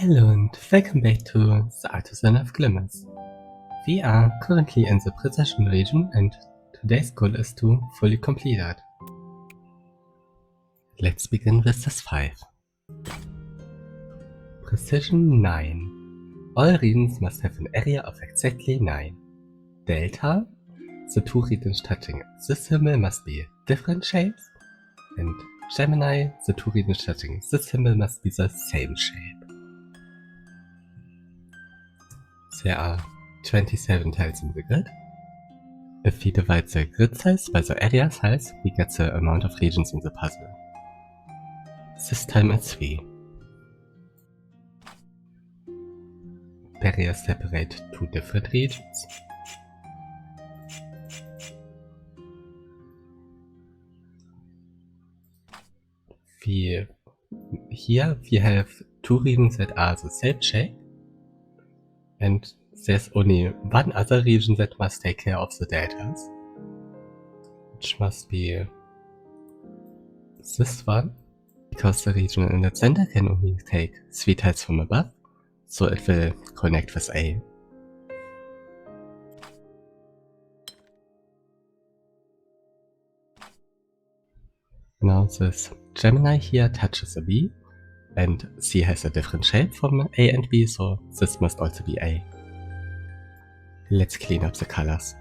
Hello and welcome back to the Artisan of Glimmers. We are currently in the Precision region and today's goal is to fully complete it. Let's begin with this 5. Precision 9. All regions must have an area of exactly 9. Delta. The two regions touching this symbol must be different shapes. And Gemini. The two regions touching this symbol must be the same shape. There are 27 tiles in the grid. If we divide the grid size by the area size, we get the amount of regions in the puzzle. This time it's 3. Barriers separate two different regions. Here we have two regions that are the same shape, and there's only one other region that must take care of the deltas, which must be this one, because the region in the center can only take 3 tiles from above, so it will connect with A. Now this Gemini here touches a B, and C has a different shape from A and B, so this must also be A. Let's clean up the colors.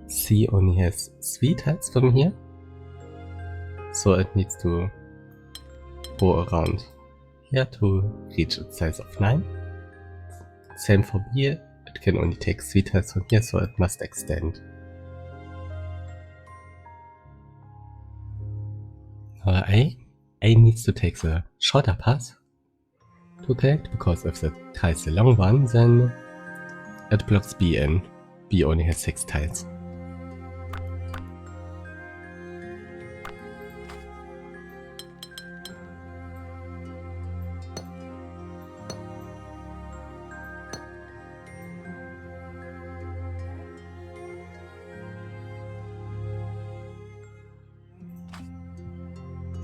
C only has 3 tiles from here, so it needs to go around here to reach its size of 9. Same for B, it can only take 3 tiles from here, so it must extend. Now A needs to take the shorter path to connect, because if it tries the long one, then it blocks B in. B only has 6 tiles.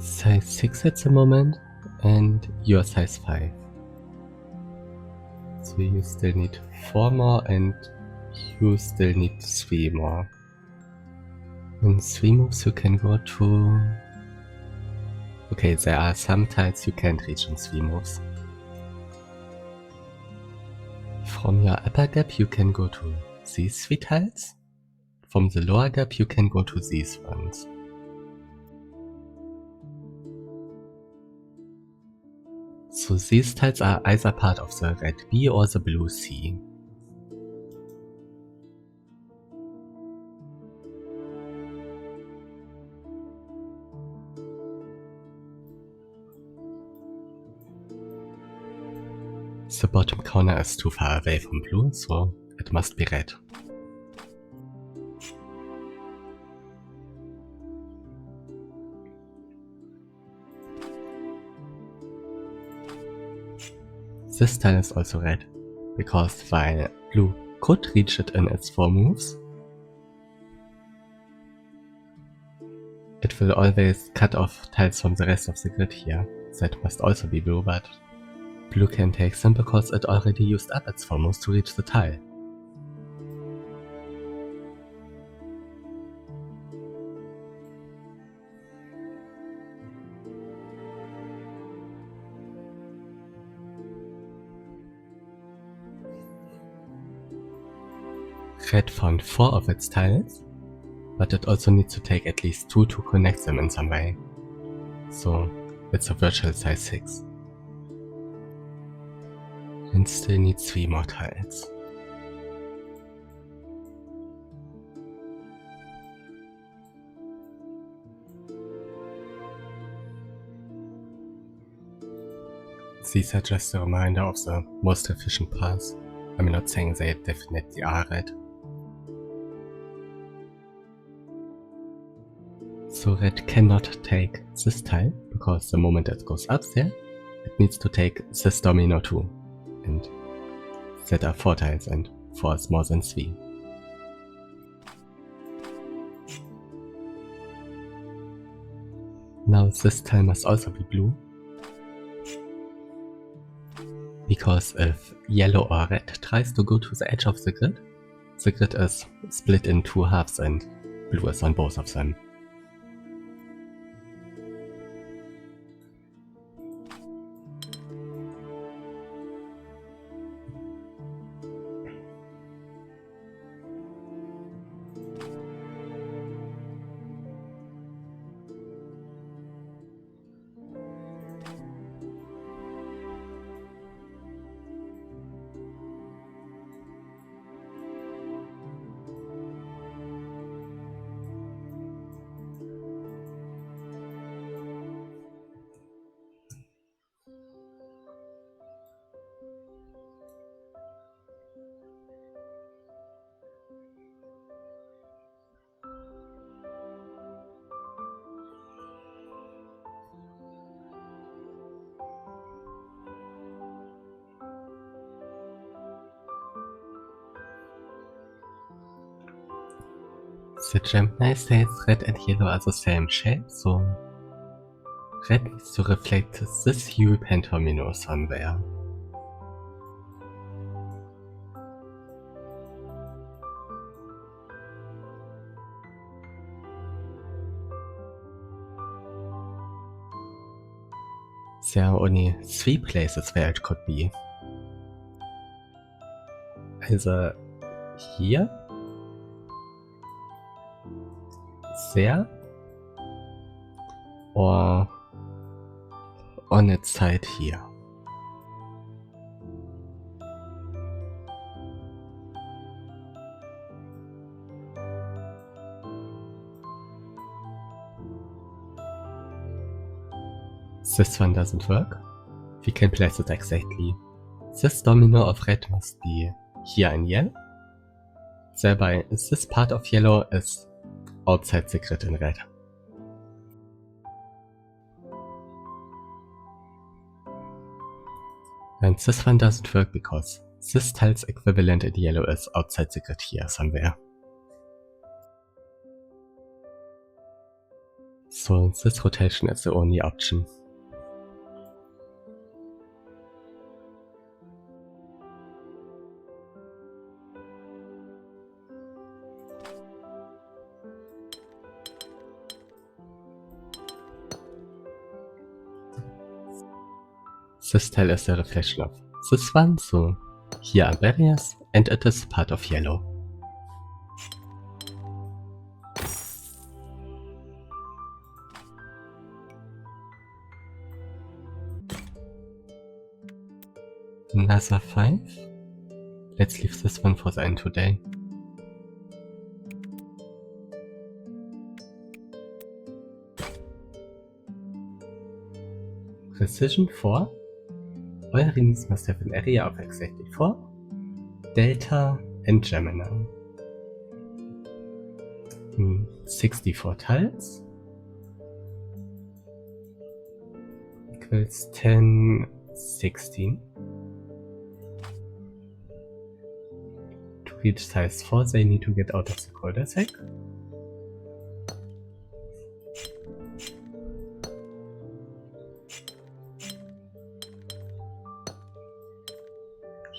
Size 6 at the moment, and you're size 5. So you still need 4 more, and you still need 3 more. In 3 moves you can go to... Okay, there are some tiles you can't reach in 3 moves. From your upper gap you can go to these 3 tiles. From the lower gap you can go to these ones. So these tiles are either part of the red B or the blue C. The bottom corner is too far away from blue, so it must be red. This tile is also red, because while blue could reach it in its 4 moves, it will always cut off tiles from the rest of the grid here. That must also be blue, but blue can take them because it already used up its 4 moves to reach the tile. Red found 4 of its tiles, but it also needs to take at least 2 to connect them in some way. So it's a virtual size 6. And still needs 3 more tiles. These are just a reminder of the most efficient paths. I'm not saying they definitely are right. So red cannot take this tile, because the moment it goes up there, it needs to take this domino too. And that are 4 tiles, and 4 is more than 3. Now this tile must also be blue, because if yellow or red tries to go to the edge of the grid is split in 2 halves and blue is on both of them. The Gemini says red and yellow are the same shape, so red needs to reflect this hue pentomino somewhere. There are only 3 places where it could be. Either here, there, or on its side here. This one doesn't work. We can place it exactly. This domino of red must be here in yellow. Thereby, this part of yellow is outside the grid in red. And this one doesn't work because this tile's equivalent in yellow is outside the grid here somewhere. So this rotation is the only option. This tile is a reflection of this one, so here are barriers, and it is part of yellow. Another 5. Let's leave this one for the end today. Precision 4. All rings must have an area of exactly 4. Delta and Gemini. 64 tiles equals 10, 16. To reach size 4, they need to get out of the cul-de-sac.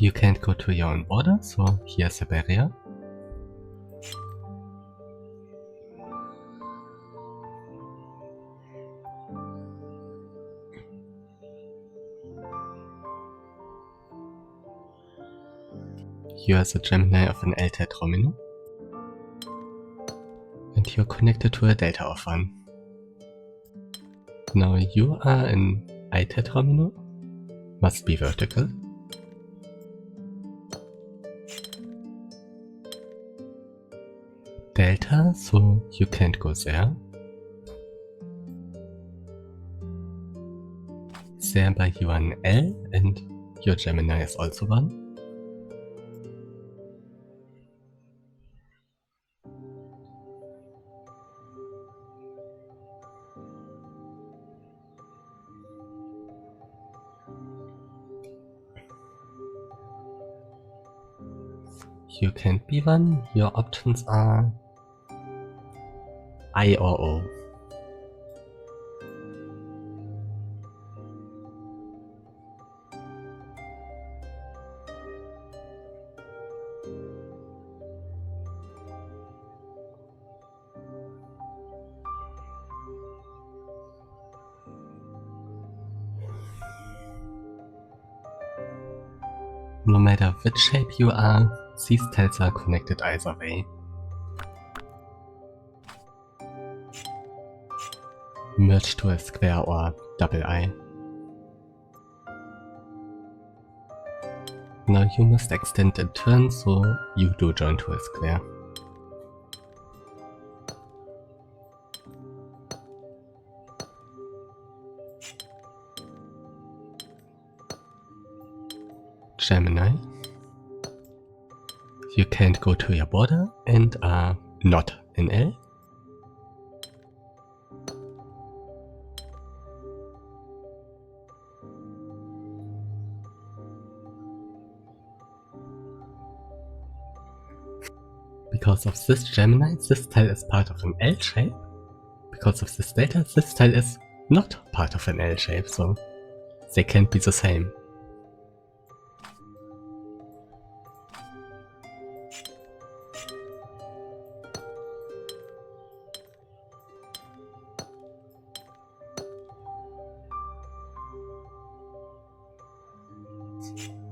You can't go to your own border, so here's a barrier. You are the Gemini of an L tetromino, and you're connected to a delta of 1. Now you are an I tetromino, must be vertical. Delta, so you can't go there. Thereby you are an L, and your Gemini is also 1. You can't be one. Your options are I or O. No matter which shape you are, these tiles are connected either way. Merge to a square or double eye. Now you must extend in turn, so you do join to a square. Gemini. You can't go to your border and are not in L. Because of this Gemini, this tile is part of an L shape. Because of this Delta, this tile is not part of an L shape, so they can't be the same.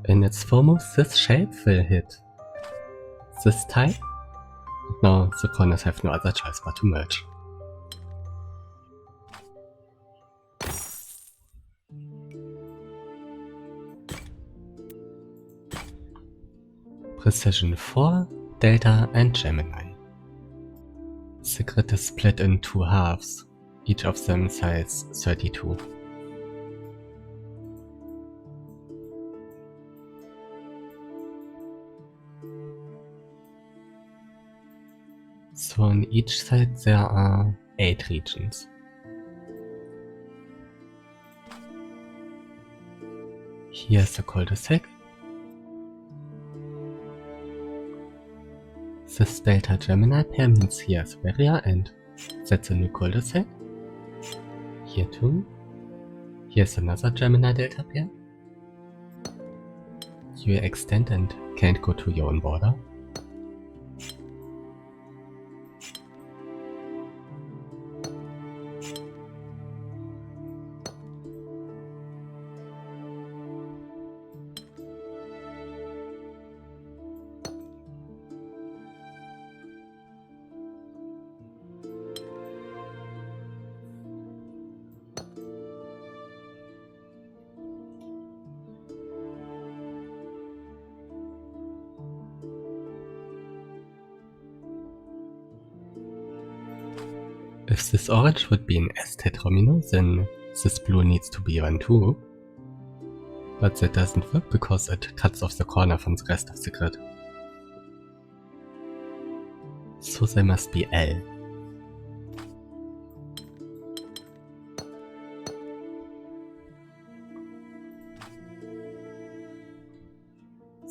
In its foremost, this shape will hit this tile. Now the corners have no other choice but to merge. Precision 4, Delta and Gemini. The grid is split in two halves, each of them size 32. So on each side there are 8 regions. Here's the cul-de-sac. This Delta Gemini pair means here's barrier and that's a new cul-de-sac. Here too. Here's another Gemini Delta pair. You extend and can't go to your own border. If this orange would be an S tetromino, then this blue needs to be one too. But that doesn't work because it cuts off the corner from the rest of the grid. So they must be L.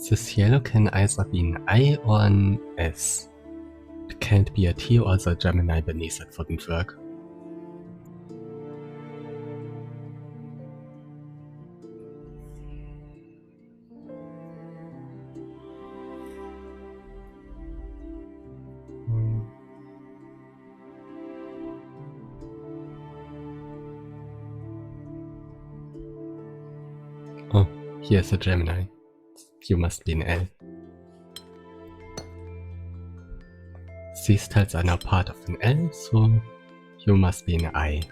This yellow can either be an I or an S. It can't be a T or the Gemini beneath it wouldn't work. Oh, here's a Gemini. You must be an L. These tiles are now part of an L, so you must be an I.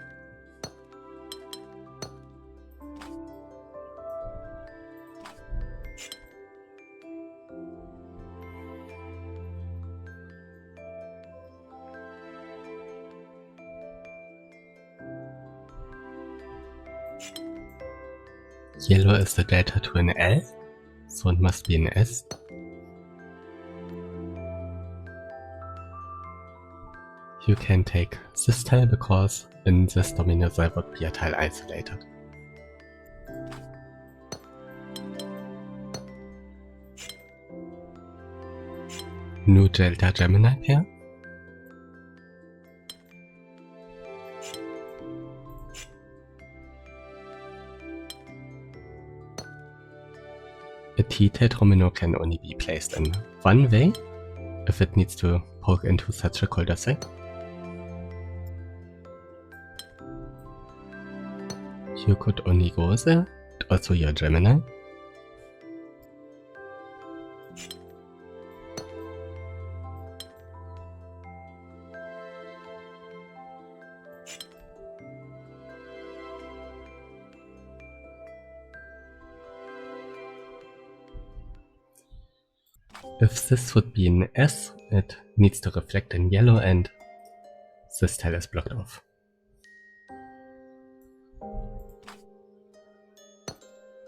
Yellow is the delta to an L, so it must be an S. You can take this tile because in this domino there would be a tile isolated. New Delta Gemini pair. A T-tetromino can only be placed in one way if it needs to poke into such a cul-de-sac. You could only go there, also your Gemini. If this would be an S, it needs to reflect in yellow and this tile is blocked off.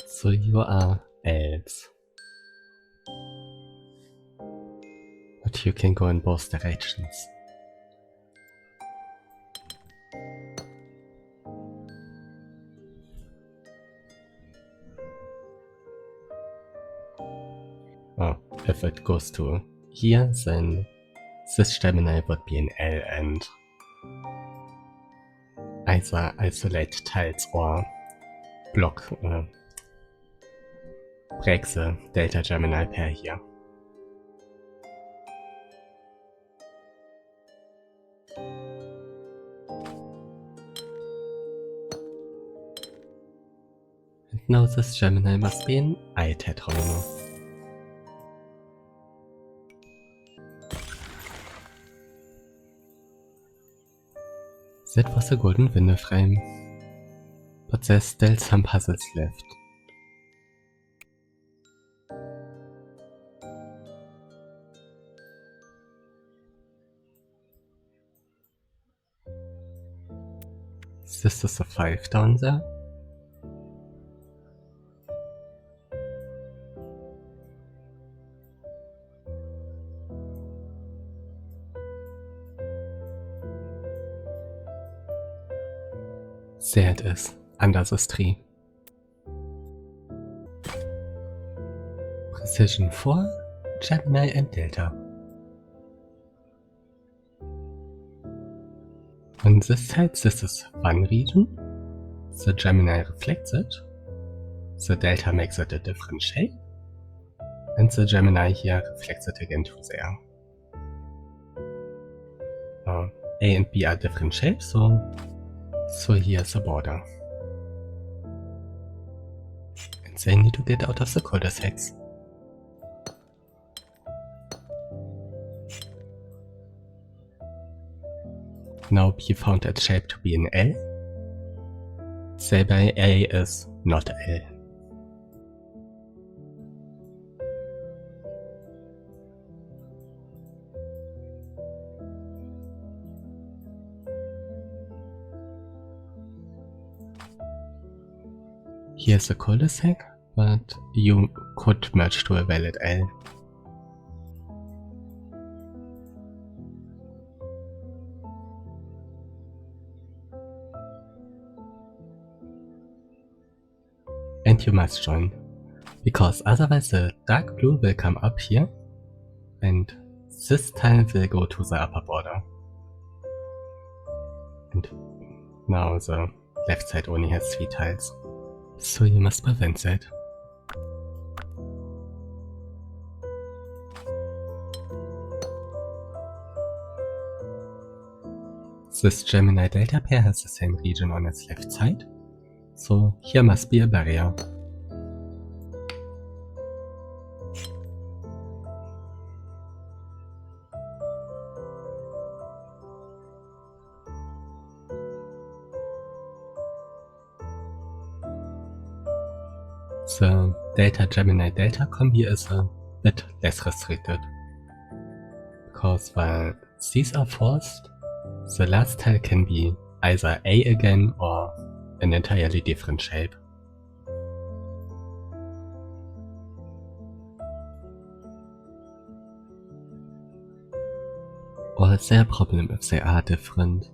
So you are Ls. But you can go in both directions. Oh, if it goes to here, then this Gemini would be an L and either isolate tiles or block, break the Delta Gemini pair here. And now this Gemini must be an I-tetromino. That was a golden window frame, but there's still some puzzles left. This is a 5 down there. There it is, under this tree. Precision 4, Gemini and Delta. On this side, this is one region. The Gemini reflects it. The Delta makes it a different shape. And the Gemini here reflects it again to there. A and B are different shapes, so here's the border. And they need to get out of the cul-de-sacs. Now B found its shape to be an L. Say by A is not L. Here's a cul-de-sac, but you could merge to a valid L. And you must join, because otherwise the dark blue will come up here, and this tile will go to the upper border. And now the left side only has 3 tiles. So you must prevent that. This Gemini Delta pair has the same region on its left side, so here must be a barrier. The Delta Gemini Delta combi is a bit less restricted, because while these are forced, the last tile can be either A again or an entirely different shape. Or is there a problem if they are different?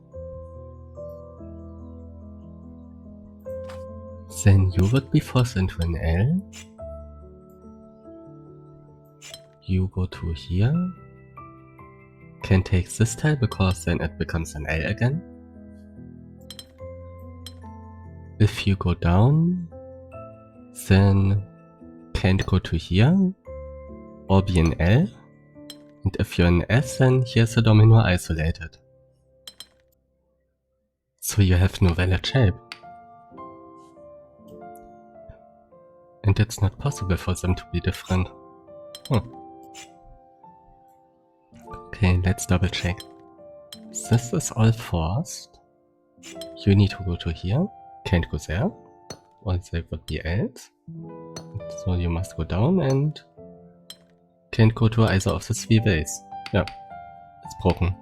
Then you would be forced into an L. You go to here. can take this tile because then it becomes an L again. If you go down, then can't go to here or be an L. And if you're an S, then here's a domino isolated. So you have no valid shape. And it's not possible for them to be different. Okay, let's double check. This is all forced. You need to go to here. Can't go there. Or they would be else. So you must go down and can't go to either of the three ways. Yeah, it's broken.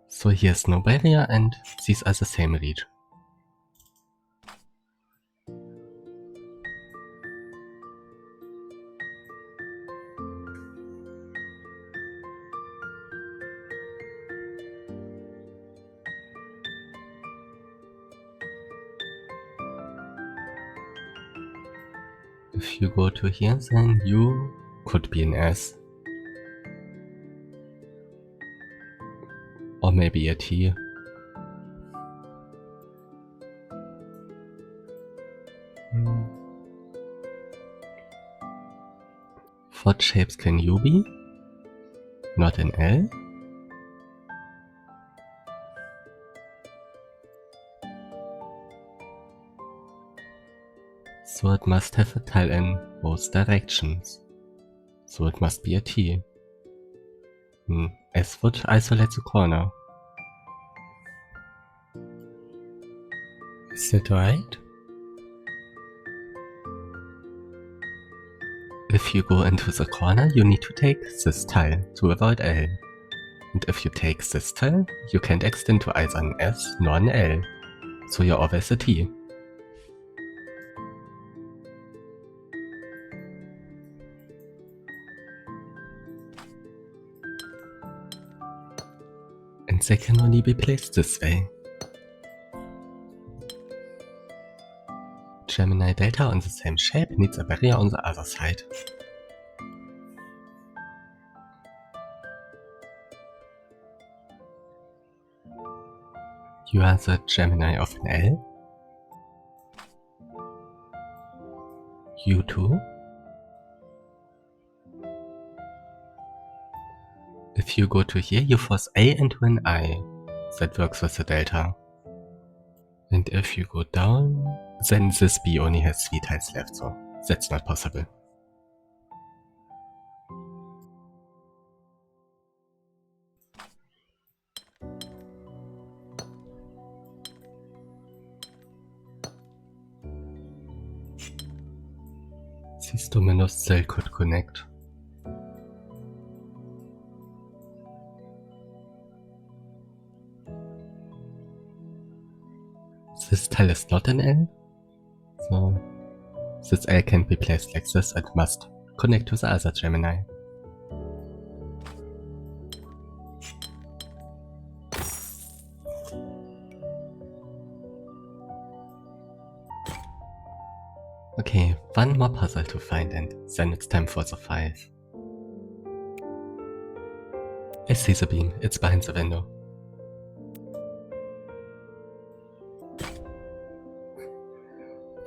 So here's no barrier and these are the same region. If you go to here, then you could be an S. Or maybe a T. What shapes can you be? Not an L? So it must have a tile in both directions. So it must be a T. S would isolate the corner. Is that right? If you go into the corner, you need to take this tile to avoid L. And if you take this tile, you can't extend to either an S nor an L. So you're always a T. And they can only be placed this way. Gemini Delta on the same shape needs a barrier on the other side. You are the Gemini of an L. You too. If you go to here, you force A into an I. That works with the delta. And if you go down, then this B only has 3 tiles left, so that's not possible. These dominoes still could connect. This tile is not an L, so this L can't be placed like this and must connect to the other Gemini. Okay, one more puzzle to find and then it's time for the 5. I see the beam, it's behind the window.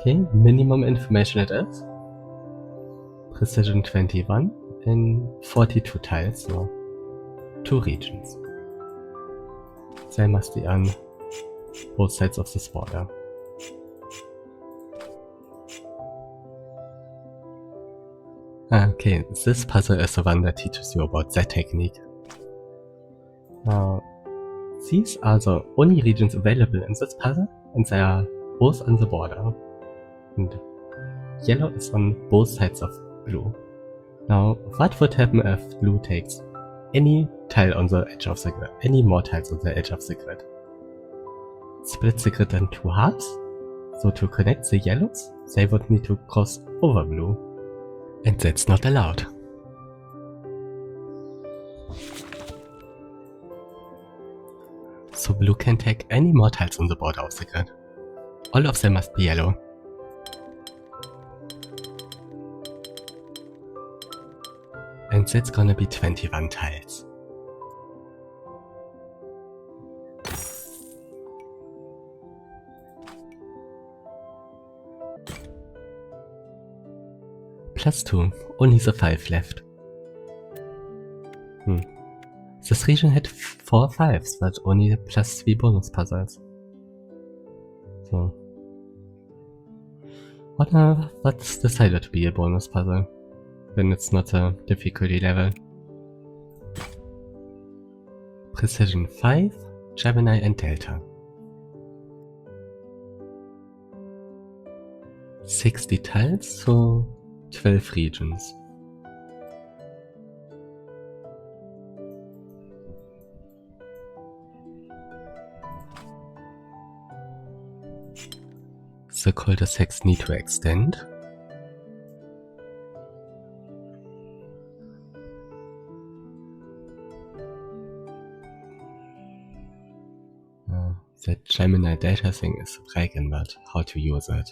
Okay, minimum information it is. Precision 21 in 42 tiles, so 2 regions. They must be on both sides of this border. Okay, this puzzle is the one that teaches you about that technique. These are the only regions available in this puzzle, and they are both on the border. And yellow is on both sides of blue. Now, what would happen if blue takes any tile on the edge of the grid, any more tiles on the edge of the grid? Split the grid in 2 halves, so to connect the yellows, they would need to cross over blue. And that's not allowed. So blue can take any more tiles on the border of the grid. All of them must be yellow. And that's gonna be 21 tiles. +2, only the 5 left. This region had 4 5s, but only +3 bonus puzzles. So. What's decided to be a bonus puzzle? Then it's not a difficulty level. Precision 5, Gemini and Delta. 60 tiles, so 12 regions. The cul-de-sacs need to extend. That Gemini Delta thing is breaking, but how to use it?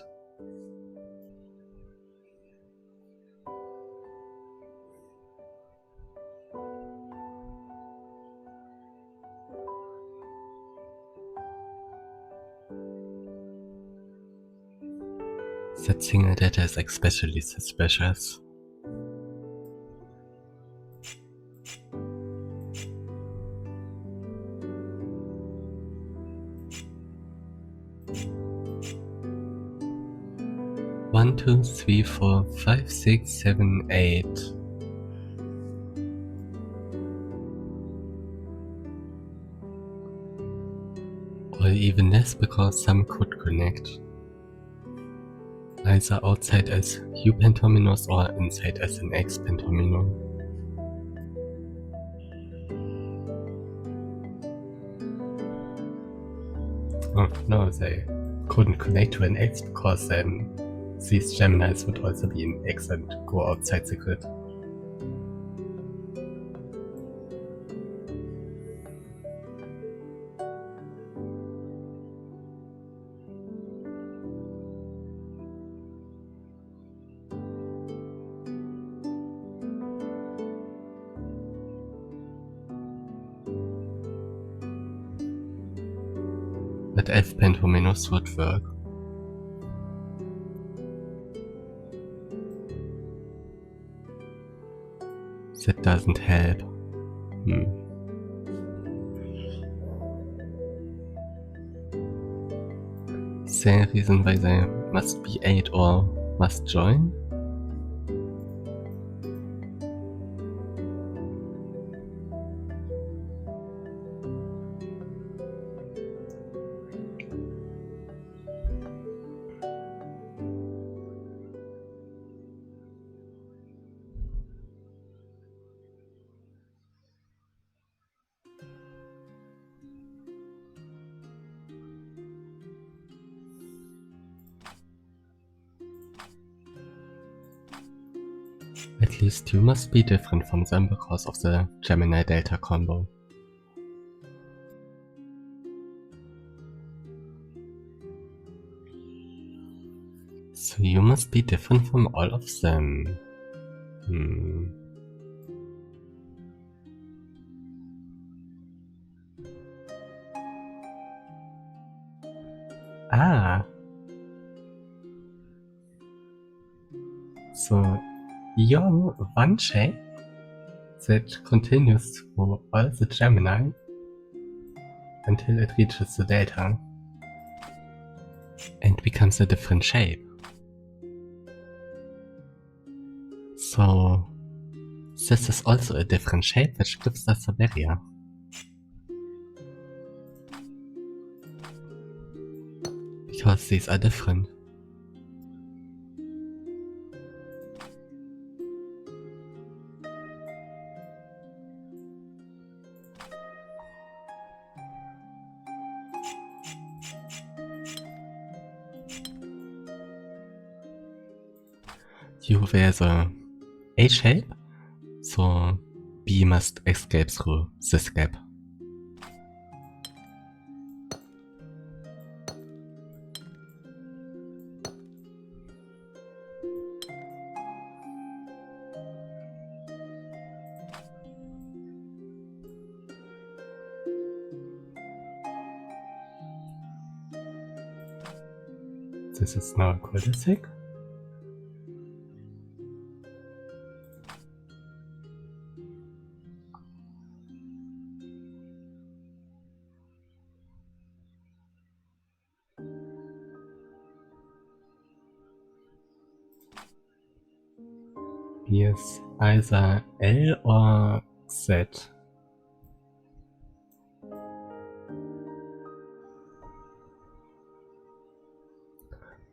That single data is especially suspicious. One, 2, 3, 4, 5, 6, 7, 8. Or even less, because some could connect. Either outside as U pentominos or inside as an X pentomino. Oh no, they couldn't connect to an X because then these Geminis would also be an X and go outside the grid. But F pentominos would work. That doesn't help. Is there a reason why they must be 8 or must join? At least you must be different from them because of the Gemini Delta combo. So you must be different from all of them. Ah. So you're one shape that continues through all the Gemini until it reaches the Delta and becomes a different shape. So this is also a different shape which gives us a barrier. Because these are different. You wear the A shape, so B must escape through this gap. This is now a cul-de-sac. is either L or Z.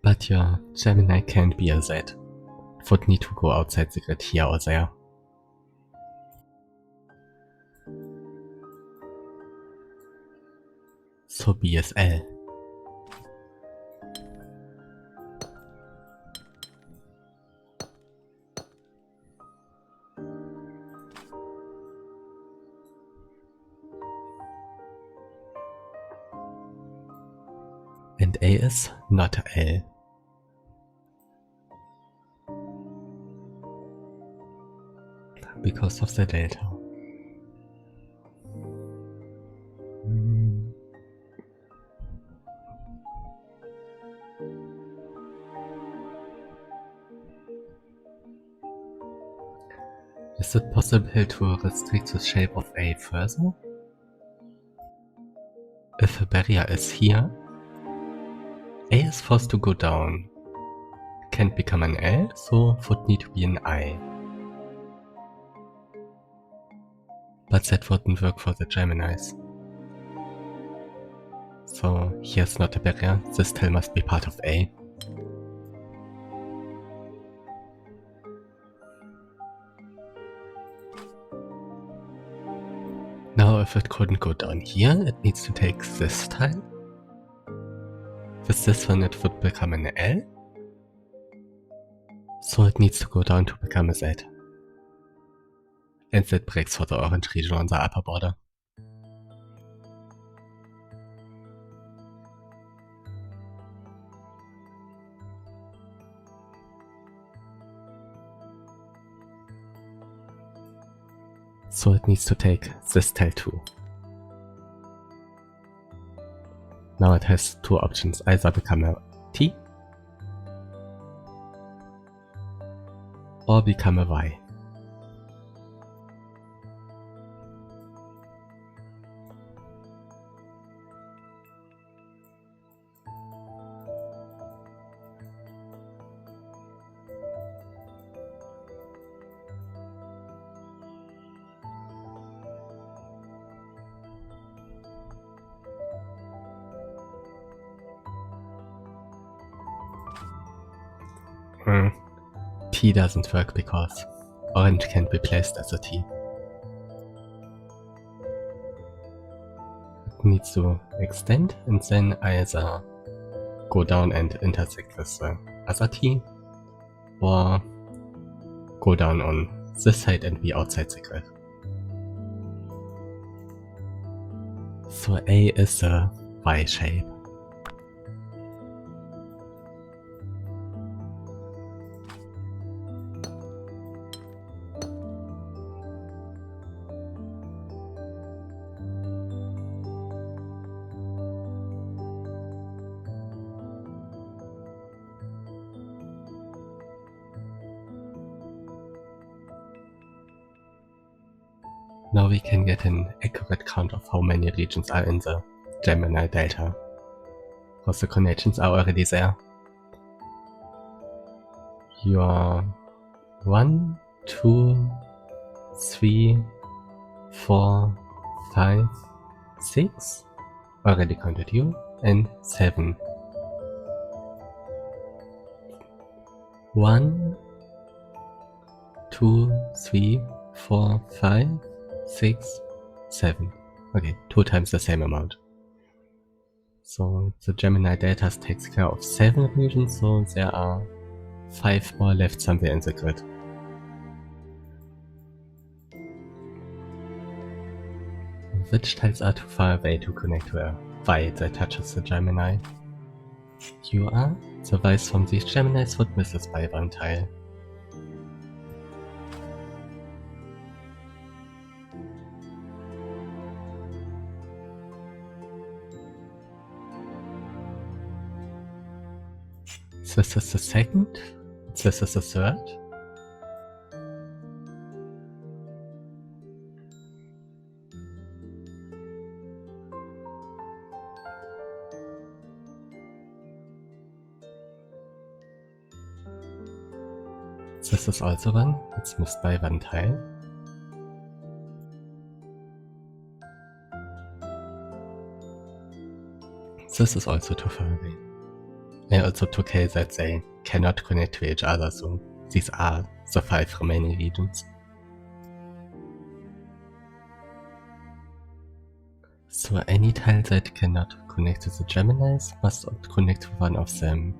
But your Gemini can't be a Z. It would need to go outside the grid here or there. So B is L. And A is not L. Because of the delta. Is it possible to restrict the shape of A further? If a barrier is here, A is forced to go down. Can't become an L, so would need to be an I. But that wouldn't work for the Geminis. So here's not a barrier, this still must be part of A. Now if it couldn't go down here, it needs to take this tile. With this one it would become an L. So it needs to go down to become a Z. And that breaks for the orange region on the upper border. So it needs to take this tile too. Now it has two options, either become a T or become a Y. T doesn't work because orange can't be placed as a T. It needs to extend and then either go down and intersect with the other T, or go down on this side and be outside the grid. So A is a Y shape. Now we can get an accurate count of how many regions are in the Gemini delta, because the connections are already there. You are 1, 2, 3, 4, 5, 6, already counted you, and 7. 1, 2, 3, 4, 5, 6, 7. Okay, 2 times the same amount. So the Gemini delta takes care of 7 regions, so there are 5 more left somewhere in the grid. Which tiles are too far away to connect to a Y that touches the Gemini? You are. The Ys from these Geminis would miss us by 1 tile. This is the second. This is the third. This is also one. It's missed by one tile. This is also too far away. I also took care that they cannot connect to each other, so these are the 5 remaining regions. So any tile that cannot connect to the Geminis must connect to one of them.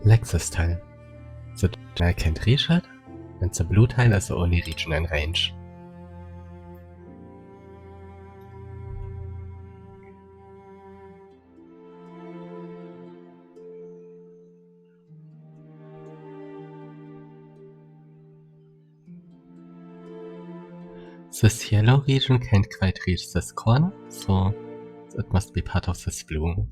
Like this tile. The Gemini can't reach it, and the blue tile is the only region in range. This yellow region can't quite reach this corner, so it must be part of this blue.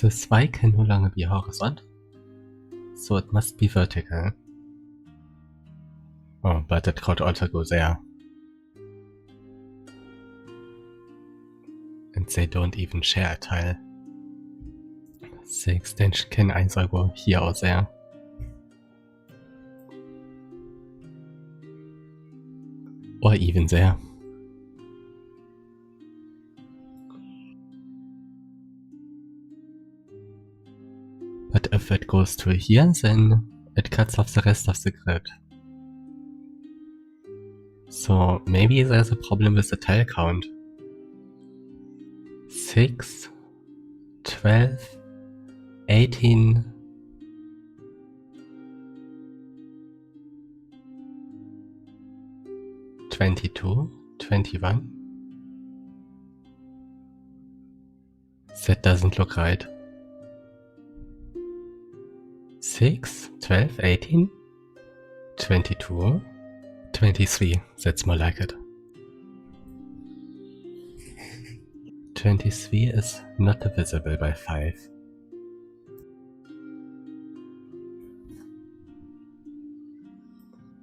This Y can no longer be horizontal, so it must be vertical. Oh, but it could also go there. And they don't even share a tile. The extension can either go here or there. Or even there. But if it goes to here, then it cuts off the rest of the grid. So maybe there's a problem with the tile count. 6, 12, 18, 22, 21. That doesn't look right. 6, 12, 18, 22, 23. That's more like it. 23 is not divisible by 5.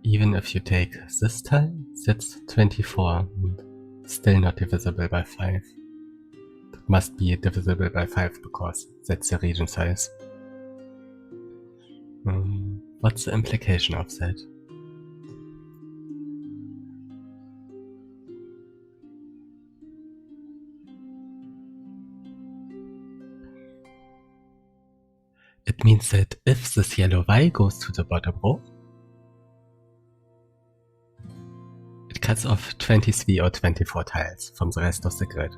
Even if you take this tile, that's 24, and still not divisible by 5. It must be divisible by 5 because that's the region size. What's the implication of that? It means that if this yellow Y goes to the bottom row, it cuts off 23 or 24 tiles from the rest of the grid.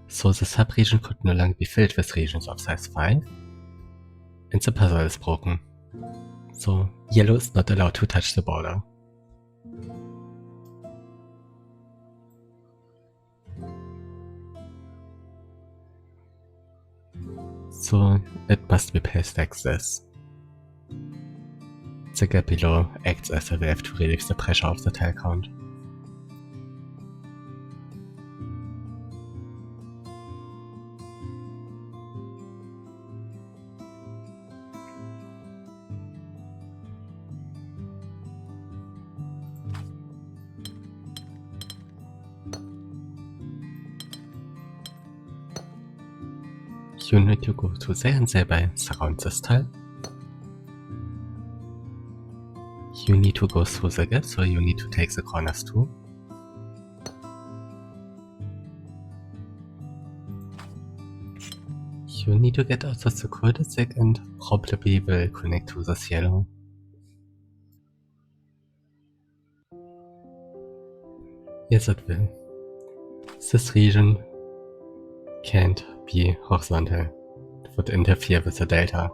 So the subregion could no longer be filled with regions of size 5, and the puzzle is broken. So yellow is not allowed to touch the border. So it must be placed like this. The gap below acts as a valve to relieve the pressure of the tile count. You need to go to there and thereby surround this tile. You need to go through the gap, so you need to take the corners too. You need to get out of the cul-de-sac and probably will connect to this yellow. Yes, it will. This region can't be horizontal. It would interfere with the delta.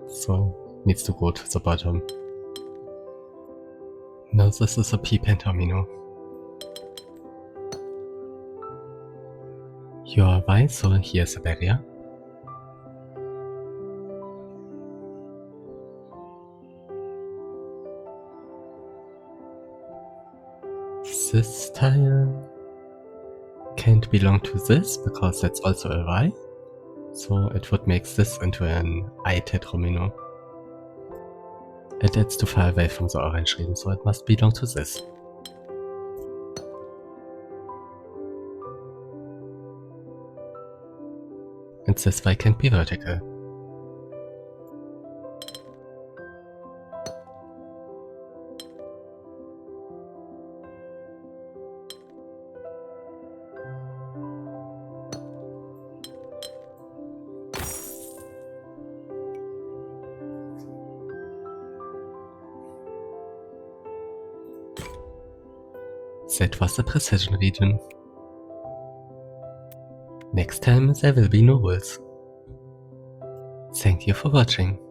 So, needs to go to the bottom. Now this is a p-pentamino. You are right, so here's a barrier. This tile can't belong to this because that's also a Y. So it would make this into an I tetromino. And that's too far away from the orange region, so it must belong to this. And this Y can't be vertical. That was the precision region. Next time there will be no rules. Thank you for watching.